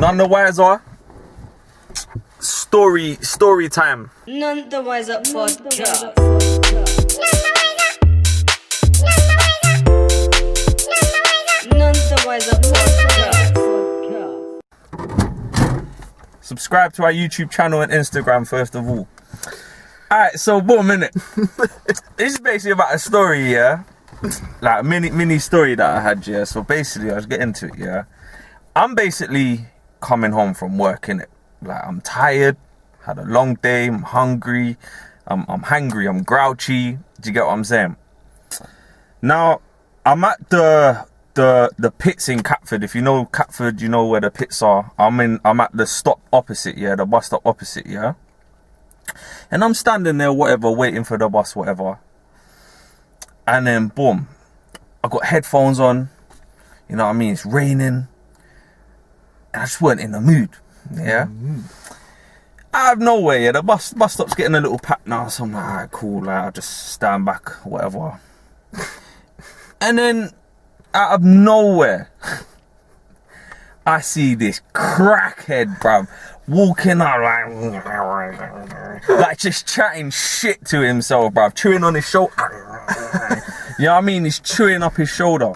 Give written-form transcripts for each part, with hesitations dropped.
None the wiser. Story time. None the wiser podcast. None the wiser podcast. Subscribe to our YouTube channel and Instagram first of all. Alright, so boom, innit? This is basically about a story, yeah? Like a mini story that I had, yeah? So basically, I was getting into it, yeah? I'm basically coming home from work, innit? Like, I'm tired, had a long day, I'm hungry, I'm hangry, I'm grouchy. Do you get what I'm saying? Now, I'm at the pits in Catford. If you know Catford, you know where the pits are. I'm at the stop opposite, yeah, the bus stop opposite, yeah. And I'm standing there, whatever, waiting for the bus, whatever. And then boom, I got headphones on. You know what I mean? It's raining. And I just weren't in the mood. Yeah. Out of nowhere, yeah, the bus stop's getting a little packed now. So I'm like, alright, cool, like, I'll just stand back, whatever. And then out of nowhere, I see this crackhead, bruv, walking out like just chatting shit to himself, bruv, chewing on his shoulder. You know what I mean? He's chewing up his shoulder.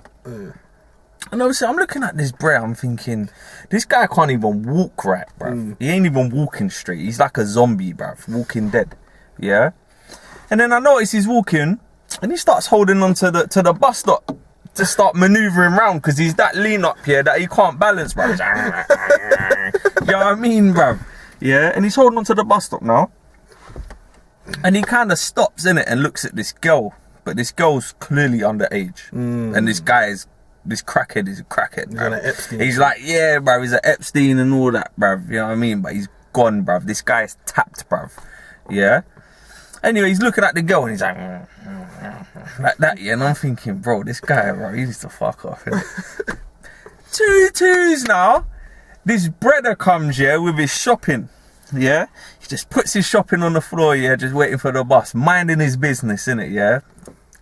And obviously, I'm looking at this bro, I'm thinking, this guy can't even walk right, bruv. He ain't even walking straight. He's like a zombie, bruv, walking dead. Yeah? And then I notice he's walking, and he starts holding on to the bus stop to start manoeuvring around, because he's that lean up here that he can't balance, bruv. You know what I mean, bruv? Yeah? And he's holding on to the bus stop now. And he kind of stops, innit, and looks at this girl. But this girl's clearly underage. And this crackhead is a crackhead, bruv. He's like, yeah, bruv, he's an Epstein and all that, bruv. You know what I mean? But he's gone, bruv. This guy is tapped, bruv. Yeah? Anyway, he's looking at the girl and he's like that, yeah. And I'm thinking, bro, this guy, bro, he needs to fuck off, innit? 2 twos now. This brother comes, yeah, with his shopping. Yeah? He just puts his shopping on the floor, yeah, just waiting for the bus. Minding his business, innit, yeah?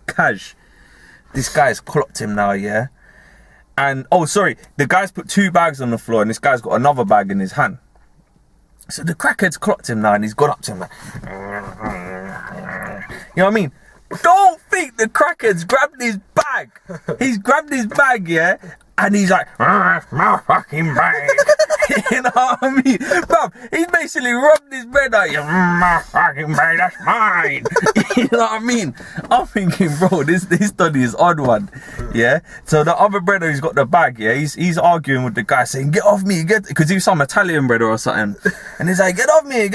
Cash. This guy's clocked him now, yeah? And, oh, sorry, the guy's put 2 bags on the floor and this guy's got another bag in his hand. So the crackhead's clocked him now and he's gone up to him like, you know what I mean? Don't think the crackhead's grabbed his bag. He's grabbed his bag, yeah? And he's like, my fucking bag. You know what I mean? Bruv, he's basically rubbed his bread out. My fucking bag, that's mine. You know what I mean? I'm thinking, bro, this study is odd one. Yeah? So the other brother who's got the bag, yeah, he's arguing with the guy saying, get off me, because he's some Italian brother or something. And he's like, get off me.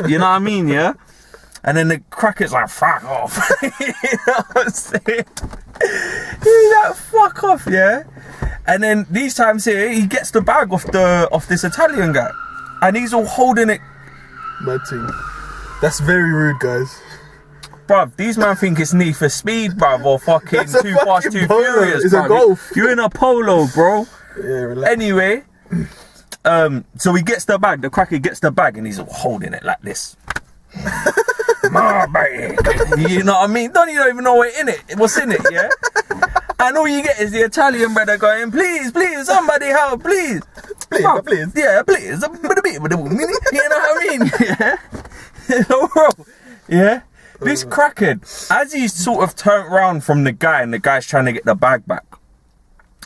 You know what I mean, yeah? And then the crackhead's like, fuck off. You know what I'm saying? He's like, fuck off, yeah? And then these times here, he gets the bag off this Italian guy. And he's all holding it. Mad thing. That's very rude, guys. Bruv, these man think it's Need for Speed, bruv, or fucking Too Fast, Too Furious, It's a golf. You're in a polo, bro. Yeah, relax. Anyway, so he gets the bag, the cracker gets the bag, and he's all holding it like this. My bag. You know what I mean? You don't even know what's in it, yeah? And all you get is the Italian brother going, please, somebody help, please. Please. Yeah, please. You know what I mean? Yeah. Bro, yeah? This crackhead, as he's sort of turned round from the guy and the guy's trying to get the bag back,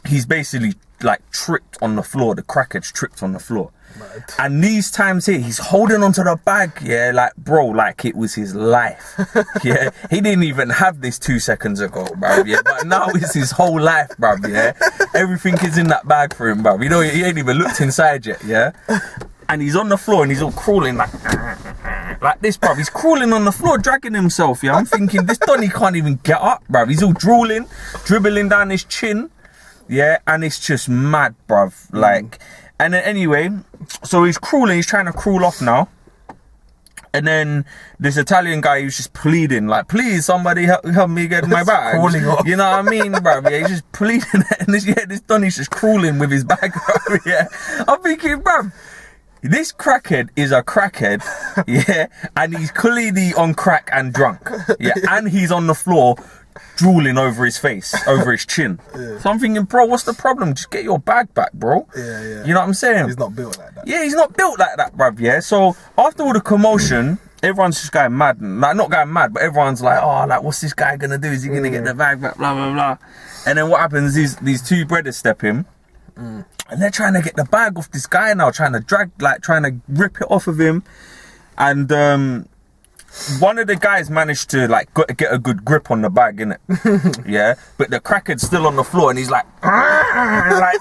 he's basically like tripped on the floor. The crackhead's tripped on the floor. Mad. And these times here, he's holding onto the bag, yeah, like, bro, like it was his life. Yeah, he didn't even have this 2 seconds ago, bruv, yeah, but now it's his whole life, bruv, yeah. Everything is in that bag for him, bruv. You know, he ain't even looked inside yet, yeah. And he's on the floor and he's all crawling like this, bruv. He's crawling on the floor, dragging himself, yeah. I'm thinking, this Donny can't even get up, bruv. He's all drooling, dribbling down his chin, yeah, and it's just mad, bruv, like... And then anyway, so he's crawling, he's trying to crawl off now. And then this Italian guy, he was just pleading, like, please, somebody help me get my bag. Crawling off. You know what I mean, bruv? Yeah, he's just pleading. And this Donny's just crawling with his bag, bruv. Yeah. I'm thinking, bruv, this crackhead is a crackhead, yeah, and he's clearly on crack and drunk, yeah, and he's on the floor drooling over his face, over his chin. Yeah. So I'm thinking, bro, what's the problem? Just get your bag back, bro. Yeah. You know what I'm saying? He's not built like that. Yeah, he's not built like that, bruv, yeah? So after all the commotion, everyone's just going mad. Like, not going mad, but everyone's like, oh, like, what's this guy gonna do? Is he gonna get the bag back? Blah, blah, blah. And then what happens is these two brothers step in, and they're trying to get the bag off this guy now, trying to rip it off of him. And one of the guys managed to like get a good grip on the bag, innit? Yeah, but the crackhead's still on the floor, and he's like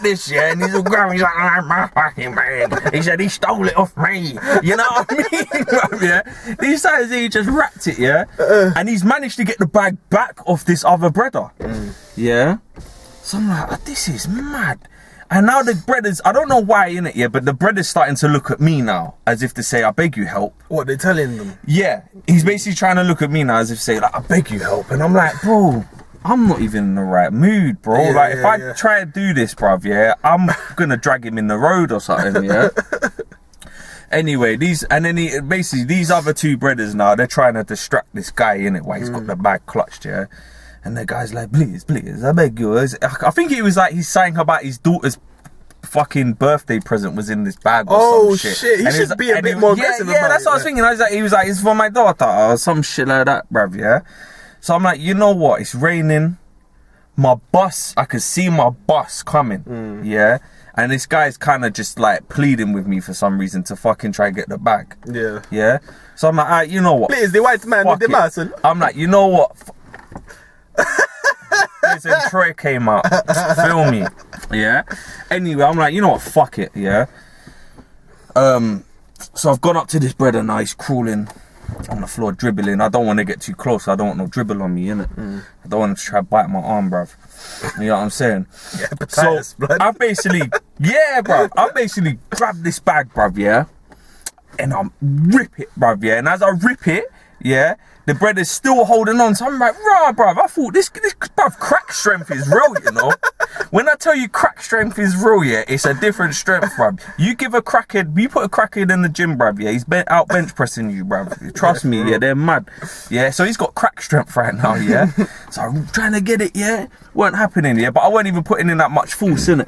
this, yeah, and he's all grabbing. He's like, my fucking bag. He said he stole it off me. You know what I mean? Yeah, these guys, he just wrapped it, yeah, and he's managed to get the bag back off this other brother. Yeah, so I'm like, this is mad. And now the brothers, I don't know why, innit, yeah, but the brothers starting to look at me now as if to say, I beg you help. What, they're telling them? Yeah, he's basically trying to look at me now as if to say, like, I beg you help. And I'm like, bro, I'm not even in the right mood, bro. Yeah, like, if I try to do this, bruv, yeah, I'm gonna drag him in the road or something, yeah? Anyway, these other two brothers now, they're trying to distract this guy, innit, while he's got the bag clutched, yeah? And the guy's like, please, I beg you. I think it was like he's saying about his daughter's fucking birthday present was in this bag or some shit. He should be a bit more aggressive about it. Yeah, that's what I was thinking. He was like, it's for my daughter or some shit like that, bruv, yeah? So I'm like, you know what? It's raining. I could see my bus coming, yeah? And this guy's kind of just like pleading with me for some reason to fucking try and get the bag. Yeah. Yeah? So I'm like, alright, you know what? Please, the white man with the mask. I'm like, you know what? Listen, Troy came out. Feel me? Yeah. Anyway, I'm like, you know what? Fuck it. Yeah. So I've gone up to this brother now. He's crawling on the floor, dribbling. I don't want to get too close. I don't want no dribble on me, innit? I don't want him to try to bite my arm, bruv. You know what I'm saying? Yeah, so I basically, I basically grab this bag, bruv, yeah, and I rip it, bruv, yeah. And as I rip it, yeah, the brother's still holding on. So I'm like, rah, bruv, I thought this bruv, crack strength is real, you know? When I tell you crack strength is real, yeah, it's a different strength, bruv. You put a crackhead in the gym, bruv, yeah, he's out bench pressing you, bruv. Trust me, yeah, they're mad. Yeah, so he's got crack strength right now, yeah? So I'm trying to get it, yeah? Weren't happening, yeah? But I weren't even putting in that much force, innit?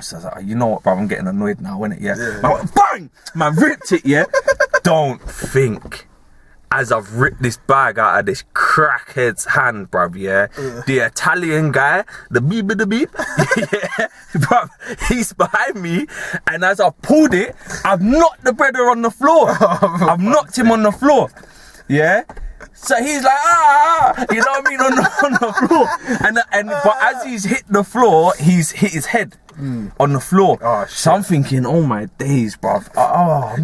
So I was like, you know what, bruv, I'm getting annoyed now, innit, yeah? I went, bang! Man, ripped it, yeah? Don't think. As I've ripped this bag out of this crackhead's hand, bruv, yeah? The Italian guy, the beep, yeah, bruv, he's behind me, and as I pulled it, I've knocked the brother on the floor. I've knocked him on the floor, yeah? So he's like, you know what I mean, on the floor. But as he's hit the floor, he's hit his head on the floor. Oh, so I'm thinking, oh my days, bruv. I'm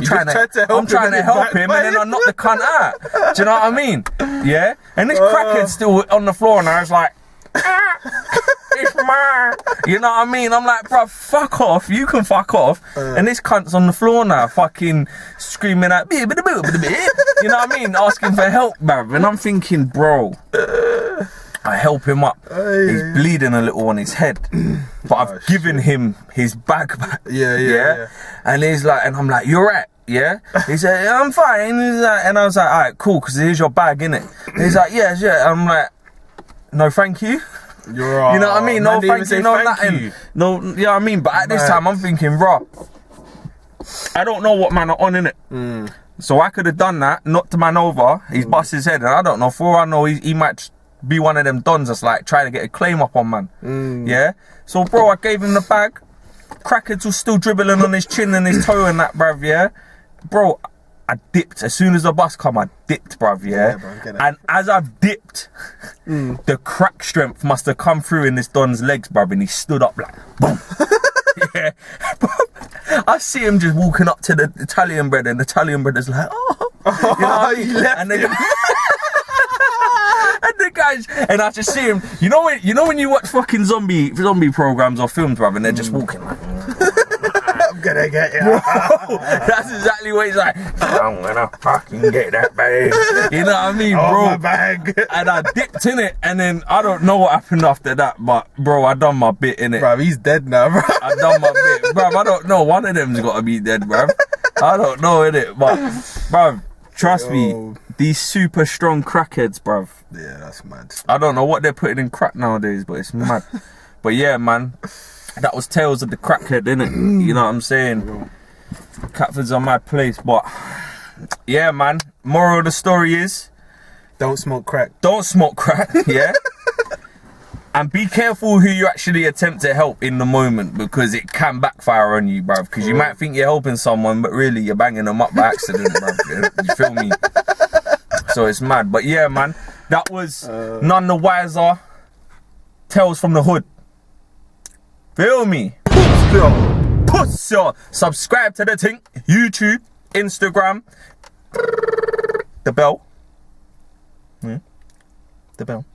trying to help him, and then I knock the cunt out. Do you know what I mean? Yeah? And this crackhead's still on the floor, and I was like, it's mine. You know what I mean? I'm like, bruv, fuck off. You can fuck off. And this cunt's on the floor now, fucking screaming out, you know what I mean? Asking for help, bruv. And I'm thinking, bro, I help him up. He's bleeding a little on his head, but I've given him his bag back. Yeah. And he's like, and I'm like, you're right. Yeah, he said, yeah, I'm fine. And I was like, alright, cool, because here's your bag, innit? And he's like, yeah. I'm like, no, thank you. You know what I mean? No, thank you, no nothing. No, you know what I mean? But at this time, I'm thinking, raw. I don't know what man are on, innit? So I could have done that, knocked the man over, he's bust his head, and I don't know, for all I know, he might be one of them dons that's like trying to get a claim up on man. Yeah? So, bro, I gave him the bag. Crackheads was still dribbling on his chin and his toe and that, bruv, yeah? Bro, I dipped. As soon as the bus come, I dipped, bruv, yeah? Bro, and as I've dipped, the crack strength must have come through in this don's legs, bruv, and he stood up like, boom. Yeah. I see him just walking up to the Italian brother, and the Italian brother's like, oh. You know what I mean? And then, and the guys, and I just see him. You know when you watch fucking zombie programs or films, bruv, and they're just walking like, I'm gonna get you. Bro, that's exactly what he's like. I'm gonna fucking get that bag. You know what I mean, bro? My bag. And I dipped in it, and then I don't know what happened after that, but bro, I done my bit in it. Bro, he's dead now, bro. I done my bit, bro. I don't know. One of them's got to be dead, bro. I don't know, innit? But, bro, Trust me, Yo. these super strong crackheads, bruv. Yeah, that's mad. I don't know what they're putting in crack nowadays, but it's mad. But yeah, man, that was Tales of the Crackhead, innit? You know what I'm saying? Catford's a mad place, but yeah, man. Moral of the story is, Don't smoke crack. don't smoke crack, yeah? And be careful who you actually attempt to help in the moment, because it can backfire on you, bruv. Because you might think you're helping someone, but really you're banging them up by accident, bruv. You feel me? So it's mad. But yeah, man, that was none the wiser. Tales from the hood. Feel me? Puss yo. Subscribe to the thing. YouTube, Instagram. The bell. Yeah. The bell.